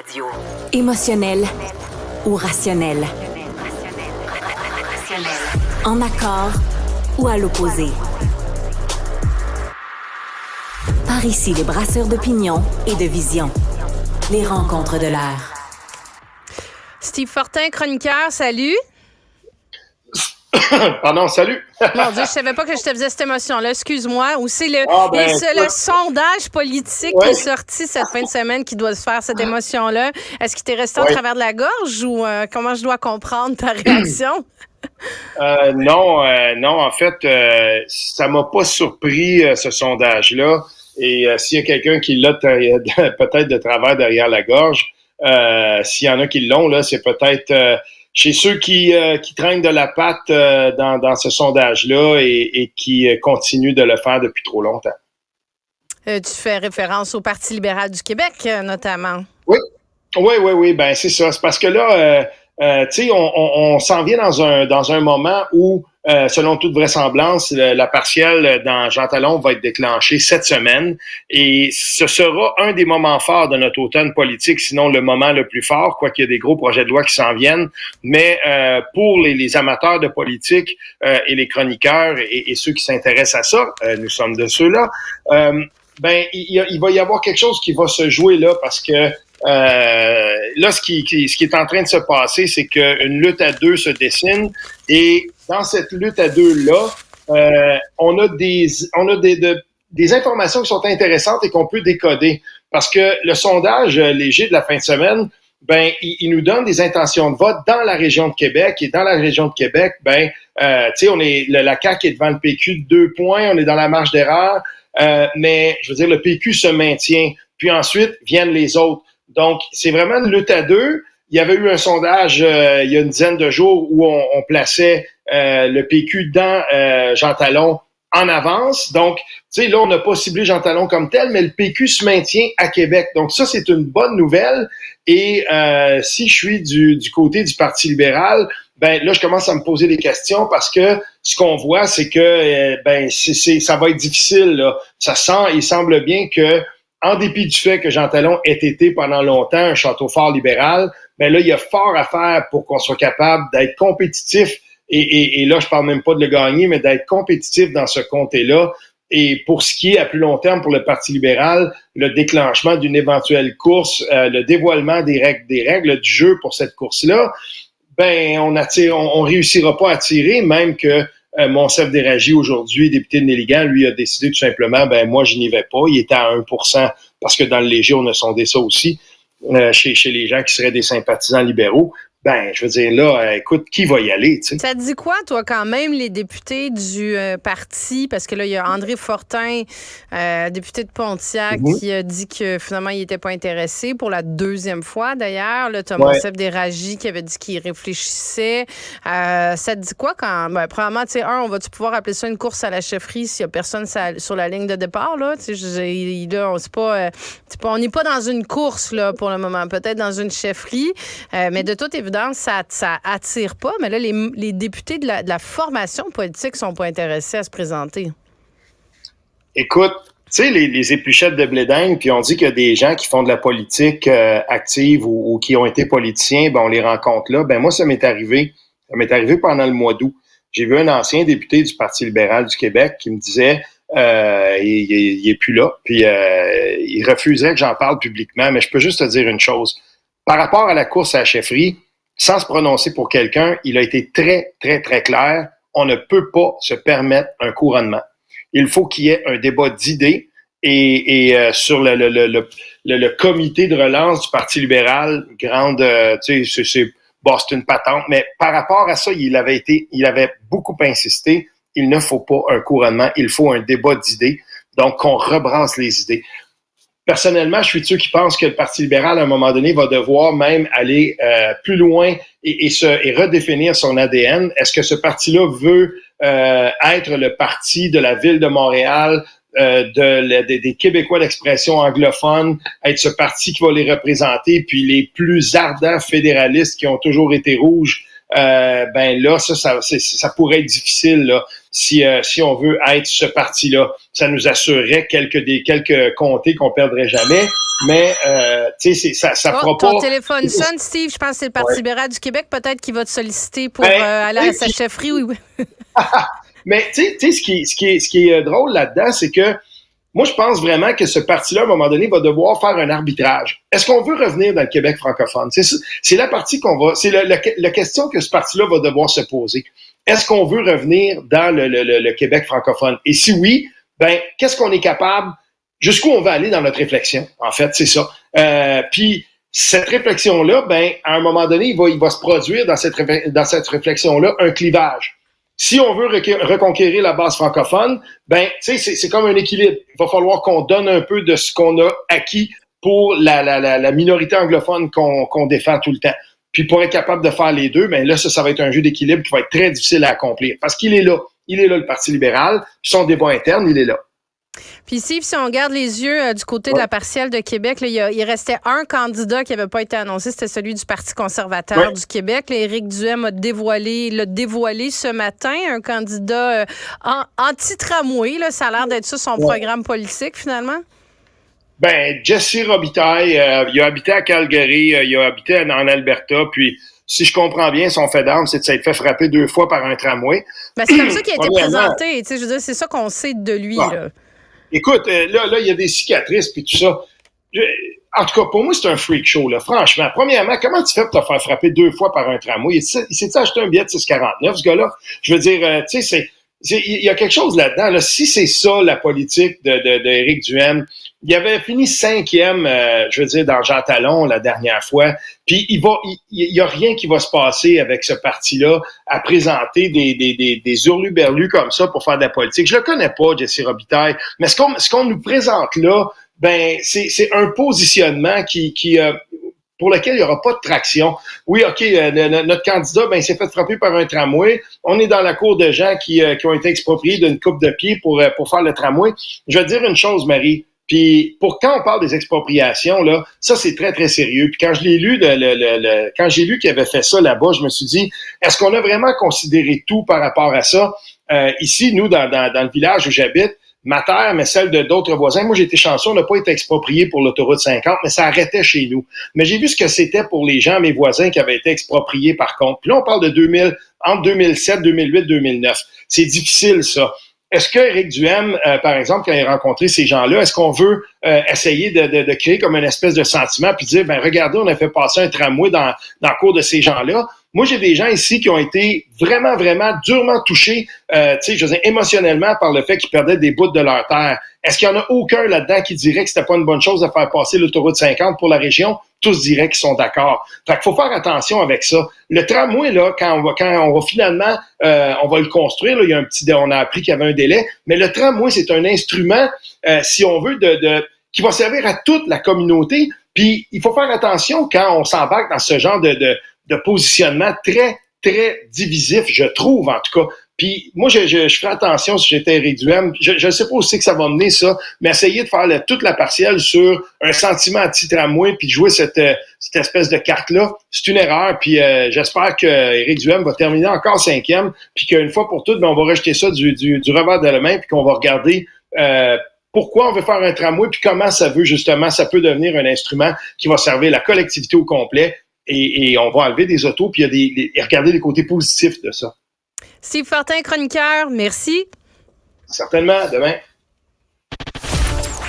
Radio. Émotionnel ou rationnel. En accord ou à l'opposé. Par ici, les brasseurs d'opinion et de vision. Les rencontres de l'air. Steve Fortin, chroniqueur, salut. Pardon, salut. Mon Dieu, je savais pas que je te faisais cette émotion-là. Excuse-moi. Ou c'est le sondage politique qui est sorti cette fin de semaine qui doit se faire cette émotion-là. Est-ce qu'il t'est resté au travers de la gorge ou comment je dois comprendre ta réaction? Non, en fait, ça m'a pas surpris ce sondage-là. Et s'il y a quelqu'un qui l'a peut-être de travers derrière la gorge, s'il y en a qui l'ont, là, c'est peut-être chez ceux qui traînent de la patte dans ce sondage-là et qui continuent de le faire depuis trop longtemps. Tu fais référence au Parti libéral du Québec, notamment. Oui. Ben c'est ça. C'est parce que là, tu sais, on s'en vient dans un moment où, selon toute vraisemblance, la partielle dans Jean Talon va être déclenchée cette semaine et ce sera un des moments forts de notre automne politique, sinon le moment le plus fort, quoiqu'il y a des gros projets de loi qui s'en viennent. Mais pour les amateurs de politique et les chroniqueurs et ceux qui s'intéressent à ça, nous sommes de ceux-là, ben il va y avoir quelque chose qui va se jouer là parce que là, ce qui est en train de se passer, c'est qu'une lutte à deux se dessine et dans cette lutte à deux-là, on a des informations qui sont intéressantes et qu'on peut décoder. Parce que le sondage léger de la fin de semaine, ben, il nous donne des intentions de vote dans la région de Québec. Et dans la région de Québec, ben, tu sais, la CAQ est devant le PQ de 2 points, on est dans la marge d'erreur, mais je veux dire, le PQ se maintient. Puis ensuite, viennent les autres. Donc, c'est vraiment une lutte à deux. Il y avait eu un sondage il y a une dizaine de jours où on plaçait le PQ dans Jean Talon en avance. Donc, tu sais, là, on n'a pas ciblé Jean Talon comme tel, mais le PQ se maintient à Québec. Donc, ça, c'est une bonne nouvelle. Et si je suis du côté du Parti libéral, ben là, je commence à me poser des questions parce que ce qu'on voit, c'est que ça va être difficile, là. Il semble bien que en dépit du fait que Jean Talon ait été pendant longtemps un château fort libéral, ben là, il y a fort à faire pour qu'on soit capable d'être compétitif. Et là, je parle même pas de le gagner, mais d'être compétitif dans ce comté-là. Et pour ce qui est à plus long terme pour le Parti libéral, le déclenchement d'une éventuelle course, le dévoilement des règles du jeu pour cette course-là, ben on réussira pas à tirer, même que Monsef Déragi, aujourd'hui, député de Néligan, lui a décidé tout simplement, ben moi, je n'y vais pas. Il était à 1%, parce que dans le léger, on a sondé ça aussi, chez les gens qui seraient des sympathisants libéraux. Ben, je veux dire, là, écoute, qui va y aller, tu sais? Ça te dit quoi, toi, quand même, les députés du parti? Parce que là, il y a André Fortin, député de Pontiac, qui a dit que finalement, il n'était pas intéressé pour la deuxième fois, d'ailleurs. Là, tu as Monsef Déragi qui avait dit qu'il réfléchissait. Ça te dit quoi quand... Ben, probablement, tu sais, on va-tu pouvoir appeler ça une course à la chefferie s'il n'y a personne sur la ligne de départ, là? Tu sais, là, on n'est pas dans une course, là, pour le moment. Peut-être dans une chefferie. Mais de toute évidence, ça attire pas, mais là, les députés de la formation politique sont pas intéressés à se présenter. Écoute, tu sais, les épluchettes de blé d'Inde, puis on dit qu'il y a des gens qui font de la politique active ou qui ont été politiciens, ben on les rencontre là. Ben moi, ça m'est arrivé pendant le mois d'août. J'ai vu un ancien député du Parti libéral du Québec qui me disait il est plus là, puis il refuserait que j'en parle publiquement, mais je peux juste te dire une chose. Par rapport à la course à la chefferie, sans se prononcer pour quelqu'un, il a été très, très, très clair. On ne peut pas se permettre un couronnement. Il faut qu'il y ait un débat d'idées et sur le comité de relance du Parti libéral, tu sais, c'est une patente. Mais par rapport à ça, il avait beaucoup insisté. Il ne faut pas un couronnement. Il faut un débat d'idées. Donc, qu'on rebrasse les idées. Personnellement, je suis de ceux qui pensent que le Parti libéral, à un moment donné, va devoir même aller plus loin et redéfinir son ADN. Est-ce que ce parti-là veut être le parti de la Ville de Montréal, des Québécois d'expression anglophone, être ce parti qui va les représenter, puis les plus ardents fédéralistes qui ont toujours été rouges, ben là, ça pourrait être difficile, là. si on veut être ce parti-là. Ça nous assurerait quelques comtés qu'on perdrait jamais, mais ça fera pas... Ton téléphone sonne, Steve. Je pense que c'est le Parti libéral du Québec, peut-être, qui va te solliciter pour aller à sa chefferie. Oui. Mais tu sais, ce qui est drôle là-dedans, c'est que moi, je pense vraiment que ce parti-là, à un moment donné, va devoir faire un arbitrage. Est-ce qu'on veut revenir dans le Québec francophone? C'est la partie c'est la question que ce parti-là va devoir se poser. Est-ce qu'on veut revenir dans le Québec francophone? Et si oui, qu'est-ce qu'on est capable, jusqu'où on va aller dans notre réflexion? En fait, c'est ça. Puis, cette réflexion-là, à un moment donné, il va se produire dans cette réflexion-là un clivage. Si on veut reconquérir la base francophone, c'est comme un équilibre. Il va falloir qu'on donne un peu de ce qu'on a acquis pour la minorité anglophone qu'on défend tout le temps. Puis pour être capable de faire les deux, là, ça va être un jeu d'équilibre qui va être très difficile à accomplir. Parce qu'il est là. Il est là, le Parti libéral. Puis son débat interne, il est là. Puis Steve, si on regarde les yeux du côté de la partielle de Québec, là, il restait un candidat qui n'avait pas été annoncé, c'était celui du Parti conservateur du Québec. Là, Éric Duhem l'a dévoilé ce matin, un candidat anti-tramway. Là, ça a l'air d'être ça son programme politique, finalement. Jesse Robitaille, il a habité à Calgary, il a habité en Alberta, puis si je comprends bien, son fait d'arme, c'est de s'être fait frapper 2 fois par un tramway. C'est comme ça qu'il a été présenté. Je veux dire, c'est ça qu'on sait de lui. Là. Écoute, là, il y a des cicatrices puis tout ça. En tout cas, pour moi, c'est un freak show, là. Franchement, premièrement, comment tu fais pour te faire frapper 2 fois par un tramway? Il s'est acheté un billet de 6,49, ce gars-là? Je veux dire, il y a quelque chose là-dedans. Là. Si c'est ça, la politique de Éric Duhem, il avait fini 5e, je veux dire, dans Jean Talon la dernière fois. Puis il y a rien qui va se passer avec ce parti-là à présenter des hurluberlus comme ça pour faire de la politique. Je le connais pas, Jesse Robitaille, mais ce qu'on nous présente là, c'est un positionnement pour lequel il n'y aura pas de traction. Oui, OK, notre candidat, il s'est fait frapper par un tramway. On est dans la cour de gens qui ont été expropriés d'une coupe de pied pour faire le tramway. Je vais te dire une chose, Marie. Puis quand on parle des expropriations, là, ça c'est très, très sérieux. Puis quand je l'ai lu, quand j'ai lu qu'il avait fait ça là-bas, je me suis dit, est-ce qu'on a vraiment considéré tout par rapport à ça? Ici, nous, dans le village où j'habite, ma terre, mais celle de d'autres voisins. Moi, j'ai été chanceux, on n'a pas été exproprié pour l'autoroute 50, mais ça arrêtait chez nous. Mais j'ai vu ce que c'était pour les gens, mes voisins, qui avaient été expropriés par contre. Puis là, on parle de entre 2007, 2008, 2009. C'est difficile, ça. Est-ce que Éric Duhem, par exemple, quand il a rencontré ces gens-là, est-ce qu'on veut essayer de créer comme une espèce de sentiment puis dire, regardez, on a fait passer un tramway dans le cours de ces gens-là? Moi, j'ai des gens ici qui ont été vraiment, vraiment durement touchés, je veux dire, émotionnellement par le fait qu'ils perdaient des bouts de leur terre. Est-ce qu'il y en a aucun là-dedans qui dirait que c'était pas une bonne chose de faire passer l'autoroute 50 pour la région? Tous diraient qu'ils sont d'accord. Fait qu'il faut faire attention avec ça. Le tramway, là, quand on va finalement, on va le construire, là, il y a on a appris qu'il y avait un délai, mais le tramway, c'est un instrument, si on veut, qui va servir à toute la communauté. Puis, il faut faire attention quand on s'embarque dans ce genre de positionnement très, très divisif, je trouve, en tout cas. Puis moi, je ferais attention si j'étais Éric Duhem. Je ne sais pas aussi que ça va mener, ça, mais essayer de faire toute la partielle sur un sentiment anti-tramway puis de jouer cette espèce de carte-là, c'est une erreur. Puis j'espère que Éric Duhem va terminer encore 5e, puis qu'une fois pour toutes, on va rejeter ça du revers de la main, puis qu'on va regarder pourquoi on veut faire un tramway, puis comment ça peut devenir un instrument qui va servir la collectivité au complet. Et on va enlever des autos, puis et regarder les côtés positifs de ça. Steve Fortin, chroniqueur, merci. Certainement, demain.